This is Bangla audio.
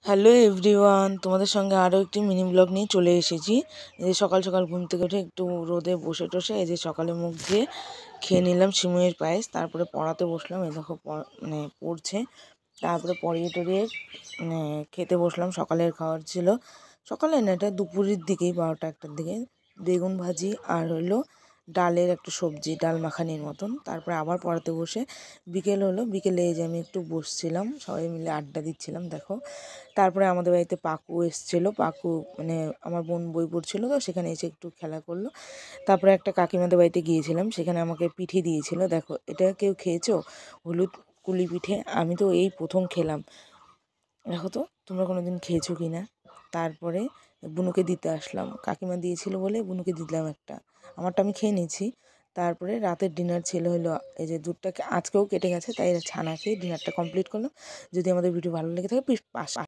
হ্যালো এভরিওয়ান, তোমাদের সঙ্গে আরও একটি মিনি ব্লগ নিয়ে চলে এসেছি। এই যে সকাল সকাল ঘুম থেকে উঠে একটু রোদে বসে টসে এই যে সকালে মুখ দিয়ে খেয়ে নিলাম সিমুইয়ের পায়েস। তারপরে পড়াতে বসলাম, এই দেখো পড়ছে। তারপরে পড়িয়ে টড়িয়ে খেতে বসলাম। সকালের খাবার ছিল, সকালে না, এটা দুপুরের দিকেই, 12টা-1টার দিকে, বেগুন ভাজি আর হলো ডালের একটা সবজি, ডাল মাখানির মতন। তারপরে আবার পড়াতে বসে বিকেল হলো। বিকেলে এই যে আমি একটু বসছিলাম, সবাই মিলে আড্ডা দিচ্ছিলাম দেখো। তারপরে আমাদের বাড়িতে পাকু এসেছিলো। পাকু আমার বোন বই পড়ছিলো, তো সেখানে এসে একটু খেলা করলো। তারপরে একটা কাকিমাদের বাড়িতে গিয়েছিলাম, সেখানে আমাকে পিঠে দিয়েছিল। দেখো, এটা কেউ খেয়েছো? হলুদ কুলি পিঠে। আমি তো এই প্রথম খেলাম। দেখো তো তোমরা কোনো দিন খেয়েছো কি না। তারপরে বুনুকে দিতে আসলাম, কাকিমা দিয়েছিল বলে বুনুকে দিলাম একটা। আমারটা আমি খেয়ে নিয়েছি। তারপরে রাতের ডিনার ছিল হলো এই যে দুধটা আজকেও কেটে গেছে, তাই ছানা খেয়ে ডিনারটা কমপ্লিট করলাম। যদি আমাদের ভিডিও ভালো লেগে থাকে প্লিজ